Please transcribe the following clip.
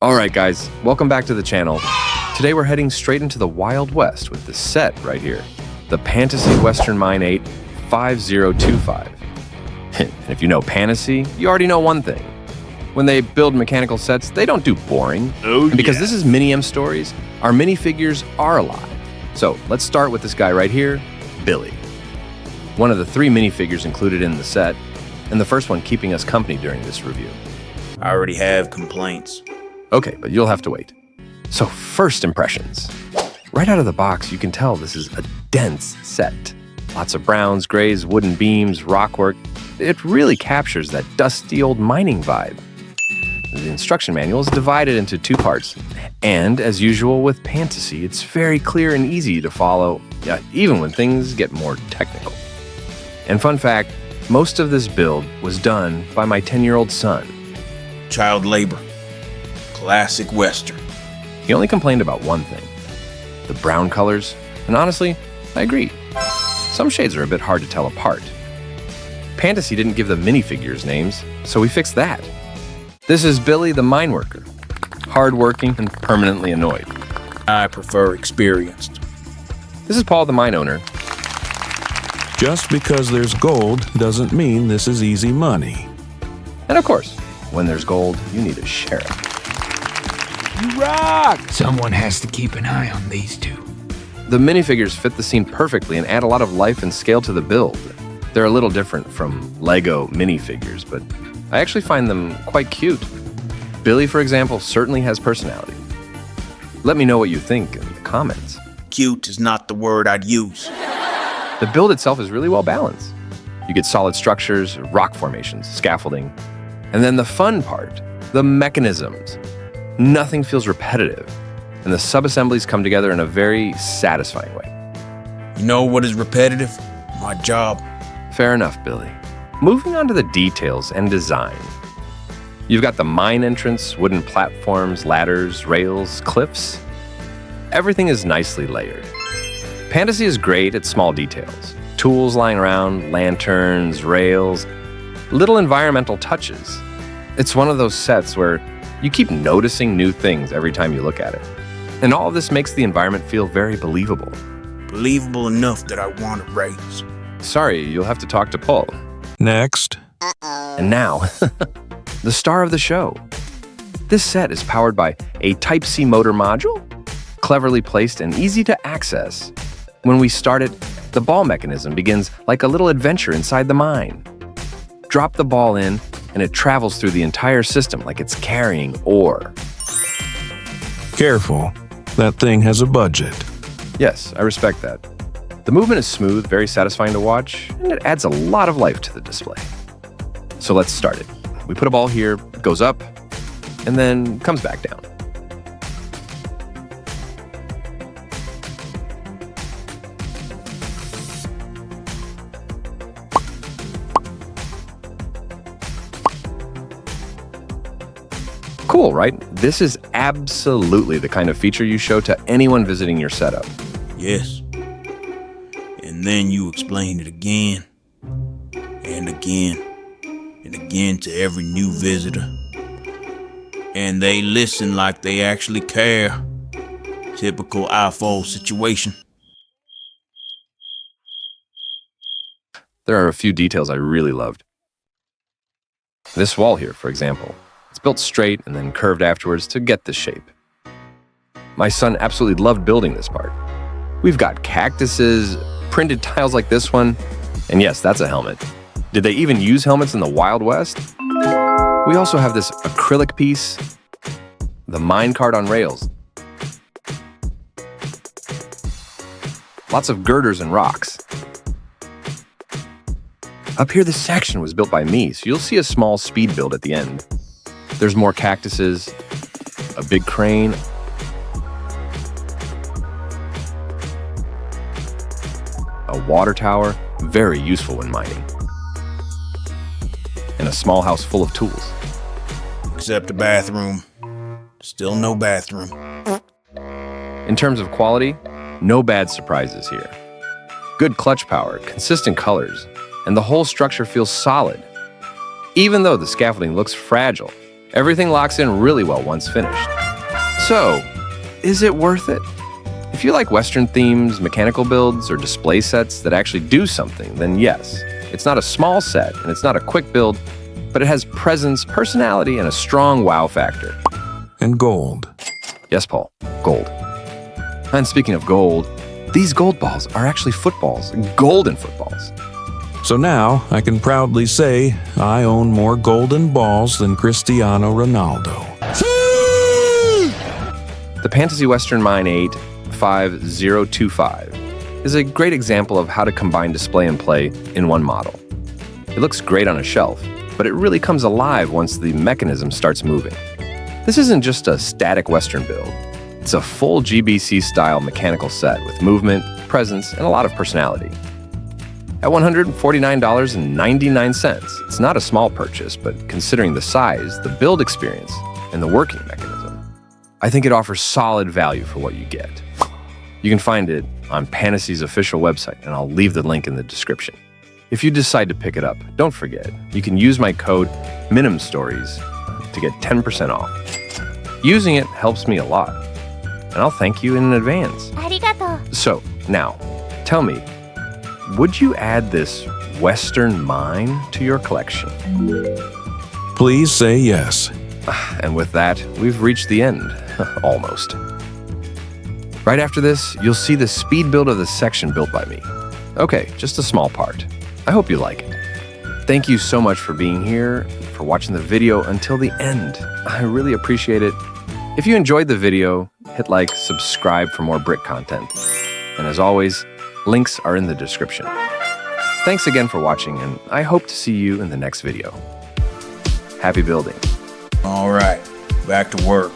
Alright guys, welcome back to the channel. Today we're heading straight into the Wild West with this set right here. The Pantasy Western Mine 8 5025. And if you know Pantasy, you already know one thing. When they build mechanical sets, they don't do boring. And because this is MiniMStories, our minifigures are alive. So let's start with this guy right here, Billy. One of the 3 minifigures included in the set, and the first one keeping us company during this review. I already have complaints. Okay, but you'll have to wait. So first impressions. Right out of the box, you can tell this is a dense set. Lots of browns, grays, wooden beams, rockwork. It really captures that dusty old mining vibe. The instruction manual is divided into 2 parts. And as usual with Pantasy, it's very clear and easy to follow, even when things get more technical. And fun fact, most of this build was done by my 10-year-old son. Child labor. Classic Western. He only complained about one thing, the brown colors, and honestly, I agree. Some shades are a bit hard to tell apart. Pantasy didn't give the minifigures names, so we fixed that. This is Billy the mine worker, hardworking and permanently annoyed. I prefer experienced. This is Paul the mine owner. Just because there's gold doesn't mean this is easy money. And of course, when there's gold, you need a sheriff. You rock! Someone has to keep an eye on these 2. The minifigures fit the scene perfectly and add a lot of life and scale to the build. They're a little different from Lego minifigures, but I actually find them quite cute. Billy, for example, certainly has personality. Let me know what you think in the comments. Cute is not the word I'd use. The build itself is really well balanced. You get solid structures, rock formations, scaffolding, and then the fun part, the mechanisms. Nothing feels repetitive, and the sub-assemblies come together in a very satisfying way. You know what is repetitive? My job. Fair enough, Billy. Moving on to the details and design. You've got the mine entrance, wooden platforms, ladders, rails, cliffs. Everything is nicely layered. Pantasy is great at small details. Tools lying around, lanterns, rails, little environmental touches. It's one of those sets where you keep noticing new things every time you look at it. And all of this makes the environment feel very believable. Believable enough that I want to raise. Sorry, you'll have to talk to Paul. Next. And now, the star of the show. This set is powered by a Type-C motor module, cleverly placed and easy to access. When we start it, the ball mechanism begins like a little adventure inside the mine. Drop the ball in, and it travels through the entire system like it's carrying ore. Careful. That thing has a budget. Yes, I respect that. The movement is smooth, very satisfying to watch, and it adds a lot of life to the display. So let's start it. We put a ball here, it goes up, and then comes back down. Cool, right? This is absolutely the kind of feature you show to anyone visiting your setup. Yes. And then you explain it again, and again, and again to every new visitor. And they listen like they actually care. Typical iPhone situation. There are a few details I really loved. This wall here, for example. It's built straight and then curved afterwards to get this shape. My son absolutely loved building this part. We've got cactuses, printed tiles like this one, and yes, that's a helmet. Did they even use helmets in the Wild West? We also have this acrylic piece, the mine cart on rails. Lots of girders and rocks. Up here, this section was built by me, so you'll see a small speed build at the end. There's more cactuses, a big crane, a water tower, very useful when mining, and a small house full of tools. Except a bathroom. Still no bathroom. In terms of quality, no bad surprises here. Good clutch power, consistent colors, and the whole structure feels solid. Even though the scaffolding looks fragile, Everything locks in really well once finished. So, is it worth it? If you like Western themes, mechanical builds, or display sets that actually do something, then yes. It's not a small set, and it's not a quick build, but it has presence, personality, and a strong wow factor. And gold. Yes, Paul, gold. And speaking of gold, these gold balls are actually footballs, golden footballs. So now I can proudly say I own more golden balls than Cristiano Ronaldo. The Pantasy Western Mine 85025 is a great example of how to combine display and play in one model. It looks great on a shelf, but it really comes alive once the mechanism starts moving. This isn't just a static Western build. It's a full GBC-style mechanical set with movement, presence, and a lot of personality. At $149.99, it's not a small purchase, but considering the size, the build experience, and the working mechanism, I think it offers solid value for what you get. You can find it on Pantasy's official website, and I'll leave the link in the description. If you decide to pick it up, don't forget, you can use my code MiniMStories to get 10% off. Using it helps me a lot, and I'll thank you in advance. ありがとう。 So, now, tell me, would you add this Western mine to your collection? Please say yes. And with that, we've reached the end. Almost. Right after this, you'll see the speed build of the section built by me. Okay, just a small part. I hope you like it. Thank you so much for being here, for watching the video until the end. I really appreciate it. If you enjoyed the video, hit like, subscribe for more brick content. And as always, links are in the description. Thanks again for watching, and I hope to see you in the next video. Happy building. All right, back to work.